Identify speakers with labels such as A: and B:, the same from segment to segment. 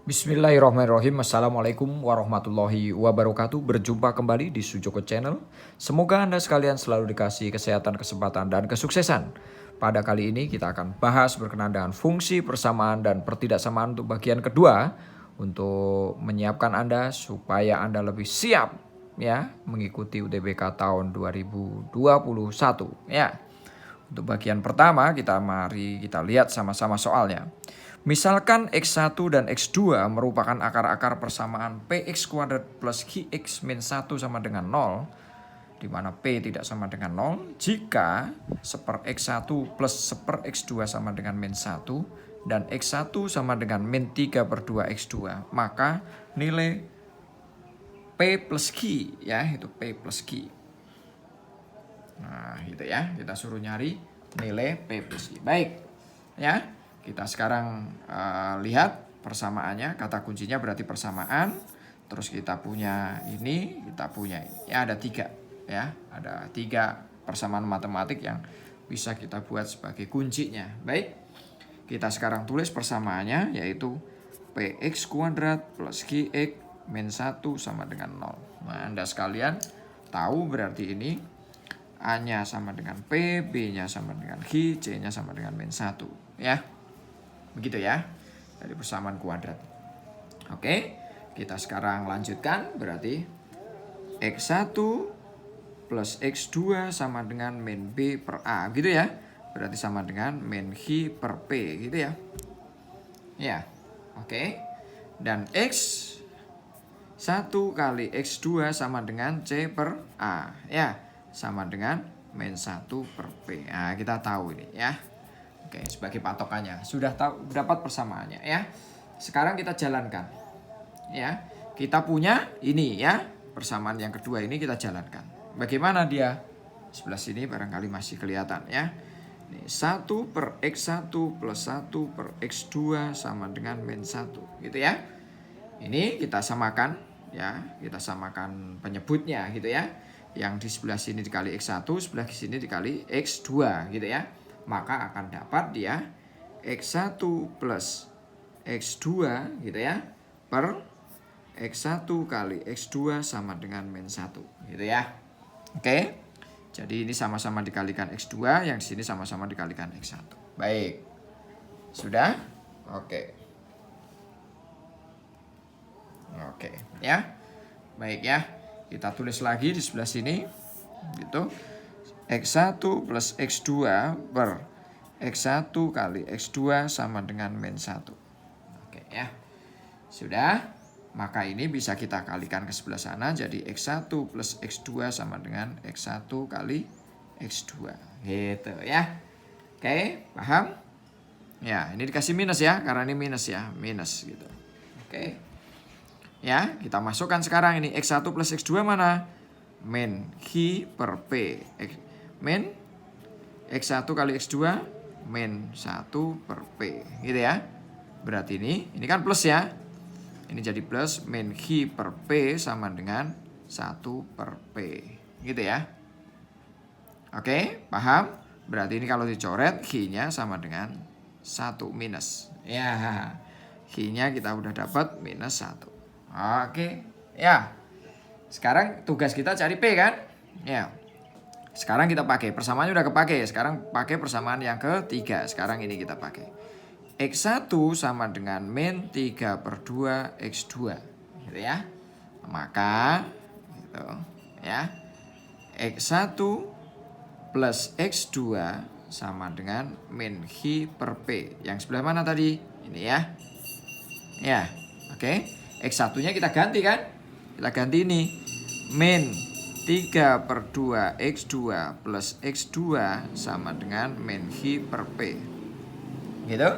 A: Bismillahirrahmanirrahim. Assalamualaikum warahmatullahi wabarakatuh. Berjumpa kembali di Sujoko Channel. Semoga Anda sekalian selalu dikasih kesehatan, kesempatan, dan kesuksesan. Pada kali ini kita akan bahas berkenaan dengan fungsi persamaan dan pertidaksamaan untuk bagian kedua, untuk menyiapkan Anda supaya Anda lebih siap ya mengikuti UTBK tahun 2021 ya. Untuk bagian pertama mari kita lihat sama-sama soalnya. Misalkan X1 dan X2 merupakan akar-akar persamaan Px kuadrat plus Qx min 1 sama dengan 0, di mana P tidak sama dengan 0, jika seper X1 plus seper X2 sama dengan min 1, dan X1 sama dengan min 3 per 2 X2, maka nilai P plus Q ya, itu P plus Q. Nah gitu ya, kita suruh nyari nilai P plus Q. Baik ya. Kita sekarang lihat persamaannya, kata kuncinya berarti persamaan. Terus kita punya ini, kita punya ini. Ya ada 3 ya, ada 3 persamaan matematik yang bisa kita buat sebagai kuncinya. Baik, kita sekarang tulis persamaannya yaitu Px kuadrat plus Qx min 1 sama dengan 0. Nah Anda sekalian tahu berarti ini A-nya sama dengan P, B-nya sama dengan Q, C-nya sama dengan min 1 ya. Begitu ya, dari persamaan kuadrat. Oke, kita sekarang lanjutkan. Berarti X1 plus X2 sama dengan min B per A, gitu ya. Berarti sama dengan min Q per P, gitu ya. Ya, oke. Dan X1 kali X2 sama dengan C per A, ya. Sama dengan min 1 per P. Nah, kita tahu ini ya. Oke, sebagai patokannya sudah tahu, dapat persamaannya ya. Sekarang kita jalankan ya. Kita punya ini ya, persamaan yang kedua ini kita jalankan. Bagaimana dia? Sebelah sini barangkali masih kelihatan ya. Ini 1 per X1 plus 1 per X2 sama dengan min 1 gitu ya. Ini kita samakan ya, kita samakan penyebutnya gitu ya. Yang di sebelah sini dikali X1, sebelah sini dikali X2 gitu ya. Maka akan dapat dia X1 plus X2 gitu ya, per X1 kali X2 sama dengan min 1 gitu ya. Oke, jadi ini sama-sama dikalikan X2, yang di sini sama-sama dikalikan X1. Baik, sudah? Oke ya. Baik ya, kita tulis lagi di sebelah sini gitu. X1 plus X2 per X1 kali X2 sama dengan min 1. Oke ya. Sudah. Maka ini bisa kita kalikan ke sebelah sana. Jadi X1 plus X2 sama dengan X1 kali X2. Gitu ya. Oke, paham? Ya, ini dikasih minus ya. Karena ini minus ya. Minus gitu. Oke. Ya, kita masukkan sekarang ini. X1 plus X2 mana? Min Q per P. Min X1 kali X2 min 1 per P gitu ya. Berarti ini kan plus ya. Ini jadi plus min Q per P sama dengan 1 per P gitu ya. Oke, paham? Berarti ini kalau dicoret Q-nya sama dengan 1 minus. Ya, Q-nya kita udah dapat minus 1. Oke, ya. Sekarang tugas kita cari P kan? Ya. Sekarang kita pakai, persamaannya udah kepake. Sekarang pakai persamaan yang ketiga. Sekarang ini kita pakai. X1 sama dengan min 3 per 2 X2. Gitu ya. Maka, gitu ya. X1 plus X2 sama dengan min Q per P. Yang sebelah mana tadi? Ini ya. Ya, oke. X1-nya kita ganti kan? Kita ganti ini. Min 3 per 2 X2 plus X2 sama dengan min Q per P. Gitu.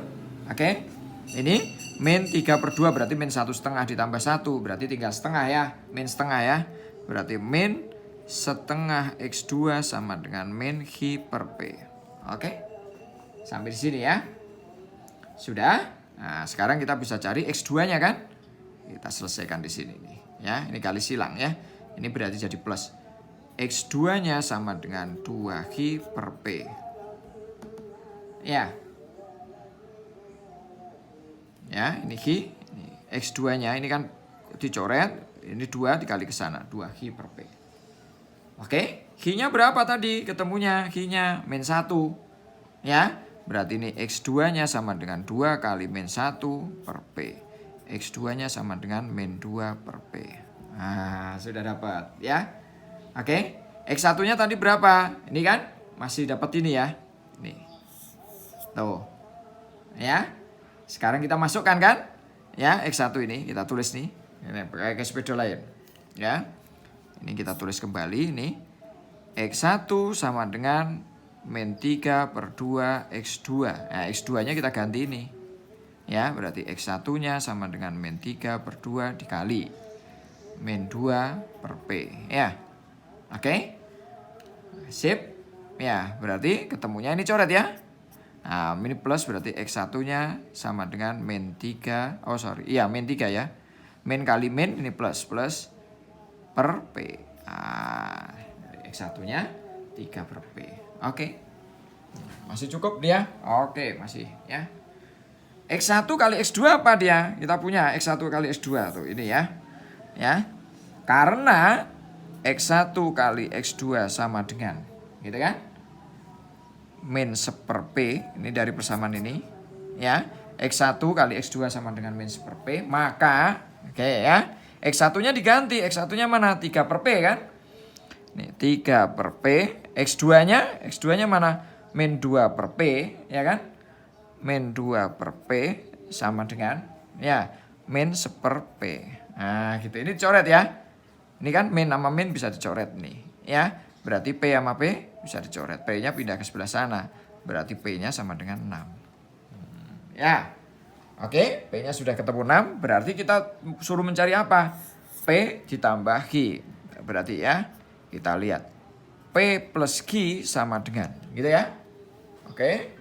A: Oke. Ini min 3 per 2 berarti min 1,5 ditambah 1. Berarti tinggal setengah ya. Min setengah ya. Berarti min setengah X2 sama dengan min Q per P. Oke. Sampai di sini ya. Sudah. Nah, sekarang kita bisa cari X2-nya kan? Kita selesaikan di sini nih. Ya, ini kali silang ya. Ini berarti jadi plus. X2-nya sama dengan 2Q per P. Ya. Ya, ini Q, ini X2-nya ini kan dicoret, ini 2 dikali ke sana, 2Q per P. Oke, Q-nya berapa tadi ketemunya? Q-nya min 1. Ya, berarti ini X2-nya sama dengan 2 kali min 1 per P. X2-nya sama dengan min 2 per P. Nah, sudah dapat ya. Oke, X1-nya tadi berapa? Ini kan masih dapat ini ya. Nih. Tuh. Ya. Sekarang kita masukkan kan? Ya, X1 ini kita tulis nih. Ini pakai spidol lain. Ya. Ini kita tulis kembali nih. X1 sama dengan min 3 per 2 X2. Nah, X2-nya kita ganti ini. Ya, berarti X1-nya sama dengan min 3 per 2 dikali min 2 per P. Ya. Oke. Sip. Ya, berarti ketemunya ini coret ya. Nah, ini plus berarti X1-nya sama dengan min 3. Oh, sorry. Iya, min 3 ya. Min kali min ini plus per P. Nah, X1-nya 3 per P. Oke. Masih cukup dia? Oke, masih ya. X1 kali X2 apa dia? Kita punya X1 kali X2 tuh ini ya. Ya. Karena X1 kali X2 sama dengan gitu kan? Min 1 per P, ini dari persamaan ini ya. X1 kali X2 sama dengan min 1 per P, maka oke ya. X1-nya diganti, X1-nya mana? 3 per P kan? Nih, 3 per P, X2-nya mana? Min 2 per P, ya kan? Min 2 per P sama dengan ya, min 1 per P. Nah, gitu. Ini dicoret ya. Ini kan min sama min bisa dicoret nih, ya. Berarti P sama P bisa dicoret. P-nya pindah ke sebelah sana. Berarti P-nya sama dengan 6. Ya. Oke, P-nya sudah ketemu 6. Berarti kita suruh mencari apa? P ditambah Q. Berarti ya, kita lihat. P plus Q sama dengan. Gitu ya. Oke.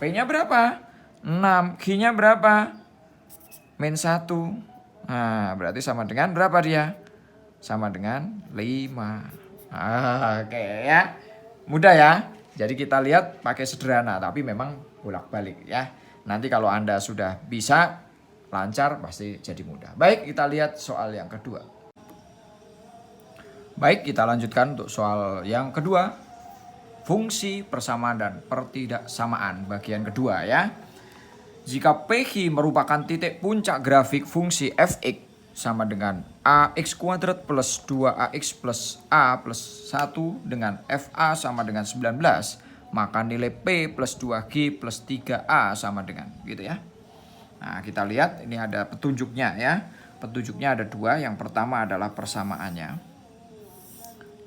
A: P-nya berapa? 6. Q-nya berapa? Min 1. Nah, berarti sama dengan berapa dia? Sama dengan 5. Oke ya. Mudah ya. Jadi kita lihat pakai sederhana, tapi memang bolak-balik ya. Nanti kalau Anda sudah bisa lancar pasti jadi mudah. Baik, kita lihat soal yang kedua. Baik, kita lanjutkan untuk soal yang kedua. Fungsi persamaan dan pertidaksamaan bagian kedua ya. Jika PQ merupakan titik puncak grafik fungsi fx sama dengan ax kuadrat plus 2ax plus a plus 1 dengan fa sama dengan 19, maka nilai P plus 2G plus 3a sama dengan gitu ya. Nah, kita lihat ini ada petunjuknya ya. Petunjuknya ada 2, yang pertama adalah persamaannya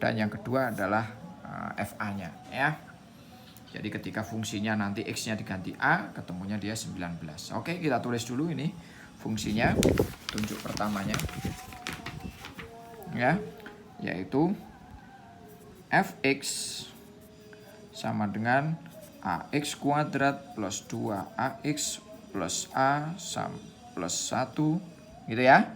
A: dan yang kedua adalah fa-nya ya. Jadi ketika fungsinya nanti x-nya diganti a, ketemunya dia 19. Oke, kita tulis dulu ini fungsinya, tunjuk pertamanya ya, yaitu fx sama dengan ax kuadrat plus 2ax plus a plus 1 gitu ya.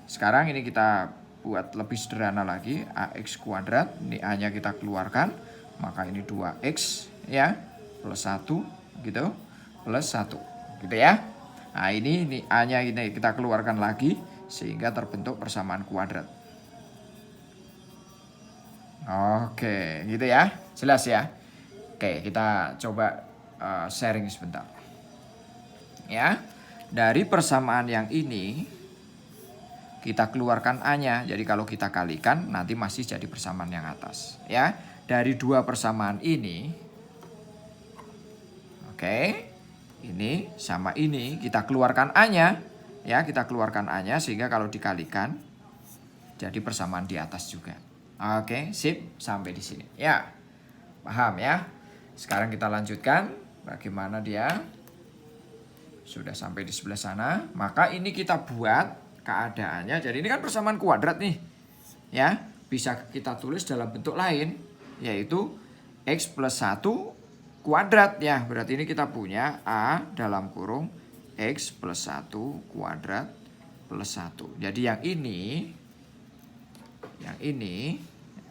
A: Sekarang ini kita buat lebih sederhana lagi, ax kuadrat, ini a-nya kita keluarkan, maka ini 2x ya plus 1 gitu plus 1 gitu ya. Nah, ini a-nya ini kita keluarkan lagi sehingga terbentuk persamaan kuadrat. Oke, gitu ya. Jelas ya. Oke, kita coba sharing sebentar. Ya. Dari persamaan yang ini kita keluarkan a-nya. Jadi kalau kita kalikan nanti masih jadi persamaan yang atas, ya. Dari dua persamaan ini, oke, ini sama ini kita keluarkan a-nya, ya, kita keluarkan a-nya sehingga kalau dikalikan jadi persamaan di atas juga. Oke, sip, sampai di sini. Ya. Paham ya? Sekarang kita lanjutkan bagaimana dia sudah sampai di sebelah sana. Maka ini kita buat keadaannya. Jadi ini kan persamaan kuadrat nih. Ya, bisa kita tulis dalam bentuk lain, yaitu x plus 1 kuadrat ya. Berarti ini kita punya a dalam kurung x plus 1 kuadrat plus 1. Jadi yang ini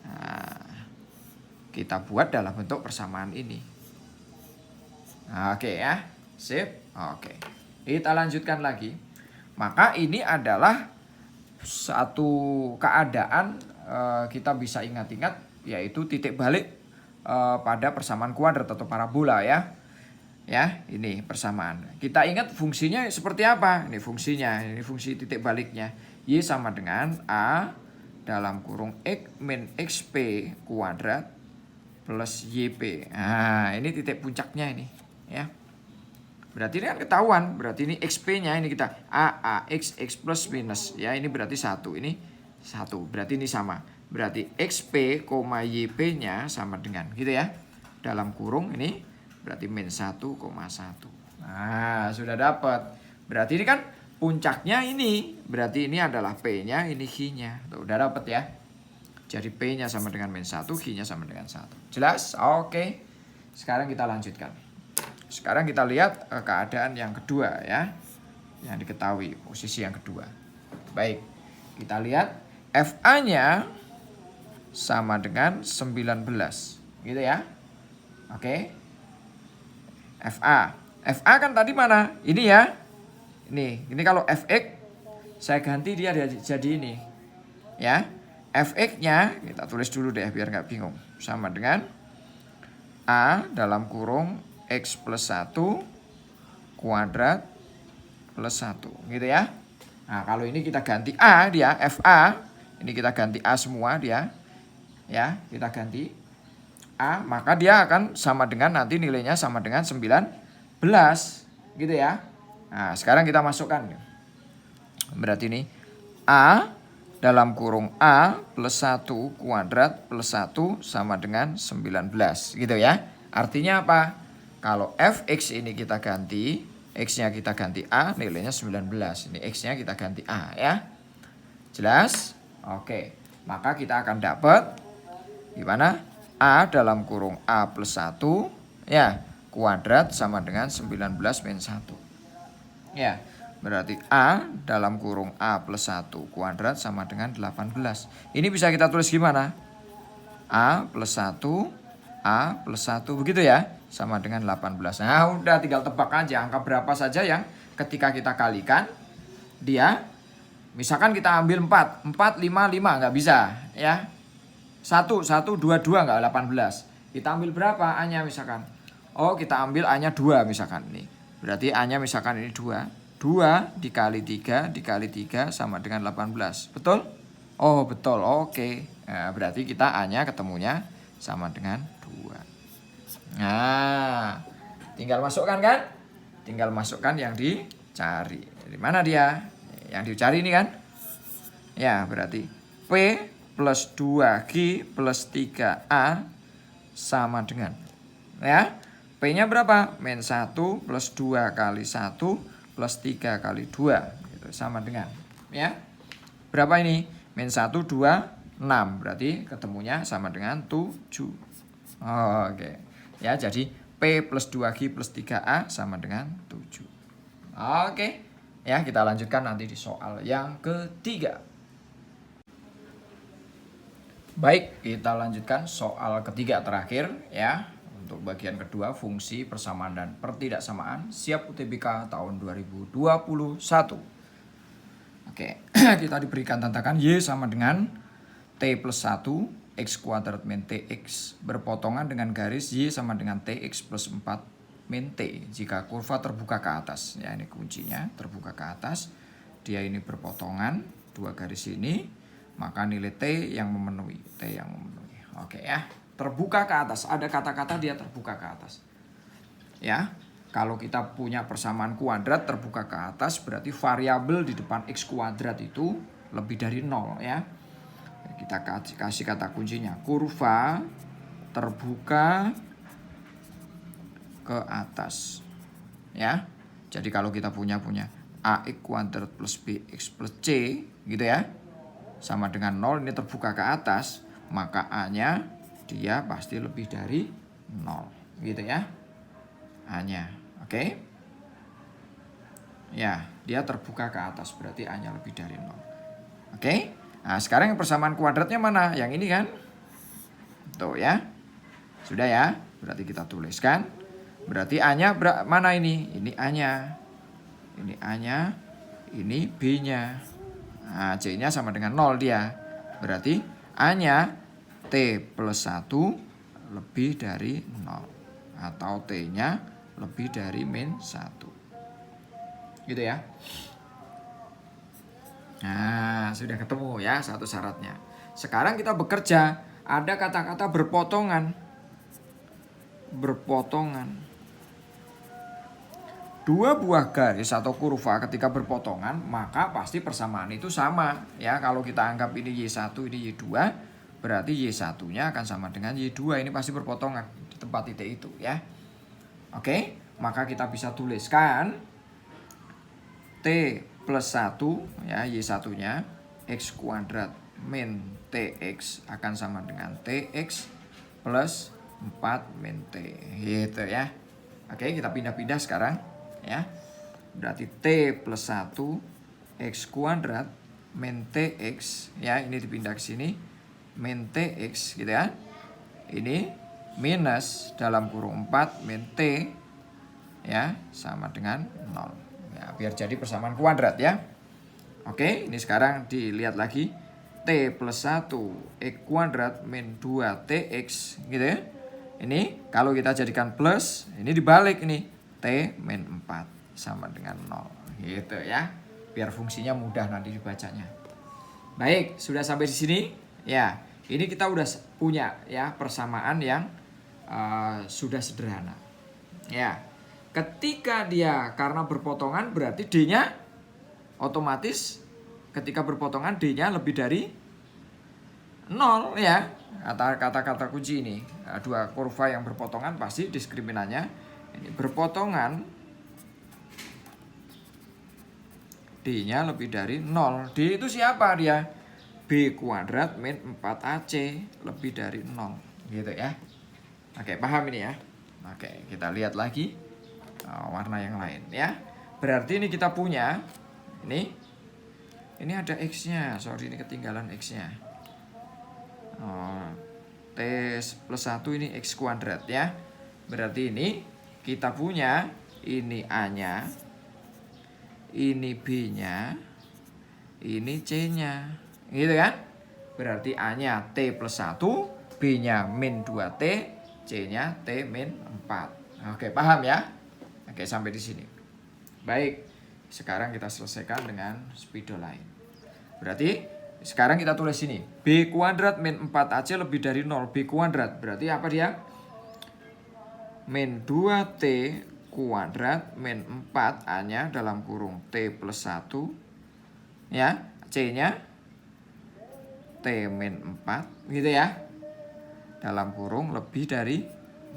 A: nah, kita buat dalam bentuk persamaan ini. Oke ya, sip. Oke, kita lanjutkan lagi. Maka ini adalah satu keadaan kita bisa ingat-ingat, yaitu titik balik pada persamaan kuadrat atau parabola ya. Ya, ini persamaan. Kita ingat fungsinya seperti apa? Ini fungsinya, ini fungsi titik baliknya. Y sama dengan A dalam kurung X min XP kuadrat plus YP. Nah, ini titik puncaknya ini ya. Berarti ini kan ketahuan, berarti ini XP-nya ini kita X plus minus ya, ini berarti 1, ini 1. Berarti ini sama. Berarti XP, YP-nya sama dengan gitu ya. Dalam kurung ini berarti min 1,1. Nah, sudah dapat. Berarti ini kan puncaknya ini. Berarti ini adalah P-nya, ini Q-nya. Tuh, udah dapat ya. Jadi P-nya sama dengan min 1, Q-nya sama dengan 1. Jelas? Oke. Sekarang kita lanjutkan. Sekarang kita lihat keadaan yang kedua ya. Yang diketahui posisi yang kedua. Baik. Kita lihat FA-nya sama dengan 19. Gitu ya. Oke. FA. FA kan tadi mana? Ini ya. Ini kalau FX saya ganti dia jadi ini. Ya. FX-nya kita tulis dulu deh biar nggak bingung. Sama dengan A dalam kurung X plus 1 kuadrat plus 1. Gitu ya. Nah, kalau ini kita ganti A dia, FA. Ini kita ganti A semua dia. Ya, kita ganti A. Maka dia akan sama dengan, nanti nilainya sama dengan 19. Gitu ya. Nah, sekarang kita masukkan. Berarti ini A dalam kurung A plus 1 kuadrat plus 1 sama dengan 19. Gitu ya. Artinya apa? Kalau fx ini kita ganti, x-nya kita ganti A, nilainya 19. Ini x-nya kita ganti A ya. Jelas? Oke. Maka kita akan dapat gimana? A dalam kurung A plus 1 ya, kuadrat sama dengan 19 min 1. Ya, berarti A dalam kurung A plus 1 kuadrat sama dengan 18. Ini bisa kita tulis gimana? A plus 1, A plus 1 begitu ya, sama dengan 18. Nah udah tinggal tebak aja angka berapa saja yang ketika kita kalikan dia, misalkan kita ambil 4, 5, 5 nggak bisa ya. 1, 2, 2 nggak 18. Kita ambil berapa A-nya misalkan? Oh kita ambil A-nya 2 misalkan nih. Berarti A-nya misalkan ini 2. 2 dikali 3 dikali 3 sama dengan 18. Betul? Oh betul, oke. Nah, berarti kita A-nya ketemunya sama dengan 2. Nah, tinggal masukkan kan? Tinggal masukkan yang dicari. Dari mana dia? Yang dicari ini kan? Ya, berarti P plus 2Q plus 3A sama dengan. Ya, P-nya berapa? Min 1 plus 2 kali 1 plus 3 kali 2. Gitu, sama dengan. Ya, berapa ini? Min 1, 2, 6. Berarti ketemunya sama dengan 7. Oke. Ya, jadi P plus 2Q plus 3A sama dengan 7. Oke. Ya, kita lanjutkan nanti di soal yang ketiga. Baik, kita lanjutkan soal ketiga terakhir ya. Untuk bagian kedua, fungsi persamaan dan pertidaksamaan siap UTBK tahun 2021. Oke, kita diberikan tantangan Y sama dengan T plus 1 X kuadrat min TX berpotongan dengan garis Y sama dengan TX plus 4 min T jika kurva terbuka ke atas. Ya, ini kuncinya, terbuka ke atas. Dia ini berpotongan, dua garis ini, maka nilai T yang memenuhi. T yang memenuhi. Oke ya, terbuka ke atas. Ada kata-kata dia terbuka ke atas. Ya, kalau kita punya persamaan kuadrat terbuka ke atas, berarti variabel di depan X kuadrat itu lebih dari 0 ya. Kita kasih kata kuncinya kurva terbuka ke atas ya. Jadi kalau kita punya AX kuadrat plus BX plus C gitu ya, sama dengan 0, ini terbuka ke atas, maka A-nya dia pasti lebih dari 0 gitu ya. A-nya oke. Ya, dia terbuka ke atas, berarti A-nya lebih dari 0. Oke. Nah, sekarang yang persamaan kuadratnya mana? Yang ini kan? Tuh ya. Sudah ya. Berarti kita tuliskan. Berarti A-nya mana ini? Ini A-nya. Ini A-nya. ini B-nya. Nah, C-nya sama dengan 0 dia. Berarti A-nya T plus 1 lebih dari 0. Atau T-nya lebih dari min 1. Gitu ya. Nah, sudah ketemu ya satu syaratnya. Sekarang kita bekerja. Ada kata-kata berpotongan. Dua buah garis atau kurva ketika berpotongan, maka pasti persamaan itu sama. Ya, kalau kita anggap ini Y1, ini Y2, berarti Y1-nya akan sama dengan Y2. Ini pasti berpotongan di tempat titik itu ya. Oke, maka kita bisa tuliskan T plus 1 ya, Y1-nya X kuadrat min TX akan sama dengan TX plus 4 min T gitu ya. Oke, kita pindah-pindah sekarang ya. Berarti T plus 1 X kuadrat min TX ya, ini dipindah ke sini min TX gitu ya. Ini minus dalam kurung 4 min T ya, sama dengan 0 ya, biar jadi persamaan kuadrat ya. Oke, ini sekarang dilihat lagi T plus 1 X kuadrat min 2 TX gitu ya. Ini kalau kita jadikan plus, ini dibalik ini T min 4 sama dengan 0 gitu ya. Biar fungsinya mudah nanti dibacanya. Baik, sudah sampai di sini ya. Ini kita udah punya ya persamaan yang sudah sederhana. Ya. Ketika dia karena berpotongan berarti D-nya otomatis ketika berpotongan D-nya lebih dari 0 ya. Kata-kata kunci ini. Dua kurva yang berpotongan pasti diskriminannya ini berpotongan D-nya lebih dari 0. D itu siapa dia? B kuadrat min 4AC lebih dari 0 gitu ya. Oke, paham ini ya. Oke, kita lihat lagi warna yang lain ya. Berarti ini kita punya ini ada X-nya. Sorry, ini ketinggalan X-nya. T plus 1 ini X kuadrat ya. Berarti ini kita punya ini A-nya, ini B-nya, ini C-nya. Gitu kan? Berarti A-nya T plus 1, B-nya min 2T, C-nya T min 4. Oke, paham ya? Oke, sampai di sini. Baik, sekarang kita selesaikan dengan spidol lain. Berarti sekarang kita tulis ini B kuadrat min 4AC lebih dari 0. B kuadrat berarti apa dia? Min 2T kuadrat min 4 A-nya dalam kurung T plus 1 ya, C-nya T min 4 gitu ya, dalam kurung lebih dari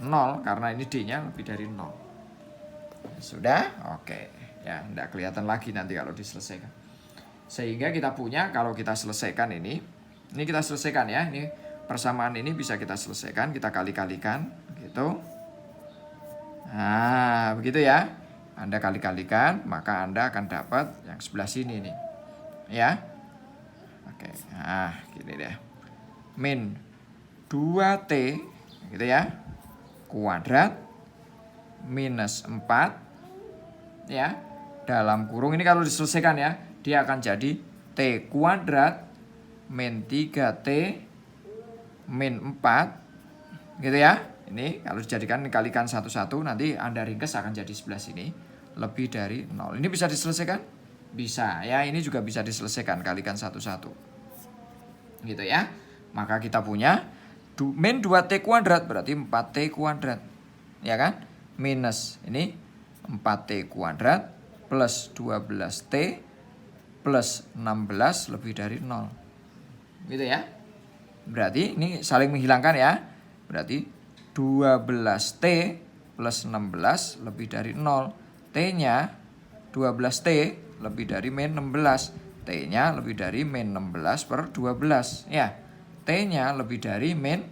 A: 0 karena ini D-nya lebih dari 0. Sudah? Oke ya, tidak kelihatan lagi nanti kalau diselesaikan. Sehingga kita punya, kalau kita selesaikan ini kita selesaikan ya, ini persamaan ini bisa kita selesaikan, kita kali-kalikan gitu. Nah, begitu ya. Anda kali-kalikan, maka Anda akan dapat yang sebelah sini nih. Ya. Oke, nah gini deh. Min 2T gitu ya, kuadrat minus 4 ya, dalam kurung ini kalau diselesaikan ya, dia akan jadi T kuadrat min 3T min 4 gitu ya. Ini kalau dijadikan dikalikan satu-satu, nanti Anda ringkes akan jadi sebelah sini lebih dari 0. Ini bisa diselesaikan? Bisa ya, ini juga bisa diselesaikan, kalikan satu-satu gitu ya. Maka kita punya min 2T kuadrat berarti 4T kuadrat ya kan, minus ini 4T kuadrat plus 12T plus 16 lebih dari 0 gitu ya. Berarti ini saling menghilangkan ya. Berarti 12T plus 16 lebih dari 0. T-nya 12T lebih dari min 16. T-nya lebih dari min 16 per 12 ya. T-nya lebih dari min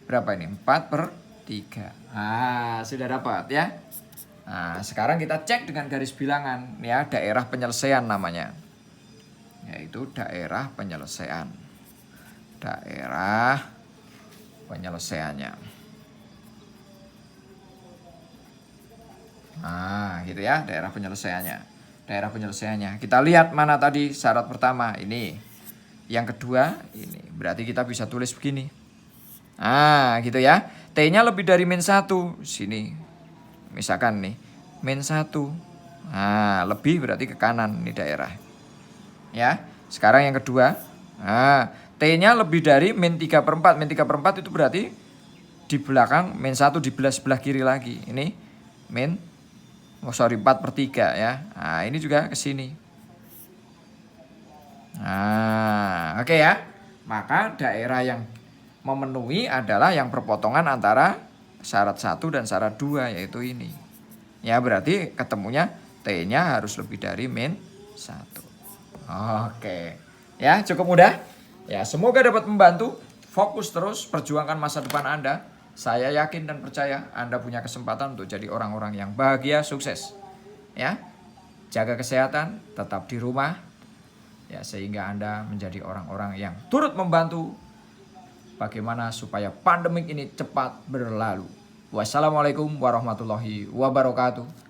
A: berapa ini? 4 per 3. Nah, sudah dapat ya. Nah, sekarang kita cek dengan garis bilangan ya, daerah penyelesaian namanya. Yaitu daerah penyelesaian. Daerah penyelesaiannya. Nah, gitu ya, daerah penyelesaiannya. daerah penyelesaiannya. Kita lihat mana tadi syarat pertama ini. Yang kedua ini. Berarti kita bisa tulis begini. Nah gitu ya. T-nya lebih dari min 1. Sini. Misalkan nih. Min 1. Nah lebih berarti ke kanan nih daerah. Ya. Sekarang yang kedua. Nah T-nya lebih dari min 3/4. Min 3/4 itu berarti di belakang min 1 di sebelah kiri lagi. Ini min 4/3 ya. Nah ini juga ke sini. Nah oke ya. Maka daerah yang memenuhi adalah yang perpotongan antara syarat 1 dan syarat 2, yaitu ini. Ya berarti ketemunya T-nya harus lebih dari min 1. Oke. Ya cukup mudah. Ya semoga dapat membantu. Fokus terus, perjuangkan masa depan Anda. Saya yakin dan percaya Anda punya kesempatan untuk jadi orang-orang yang bahagia, sukses. Ya, jaga kesehatan, tetap di rumah. Ya, sehingga Anda menjadi orang-orang yang turut membantu bagaimana supaya pandemik ini cepat berlalu. Wassalamualaikum warahmatullahi wabarakatuh.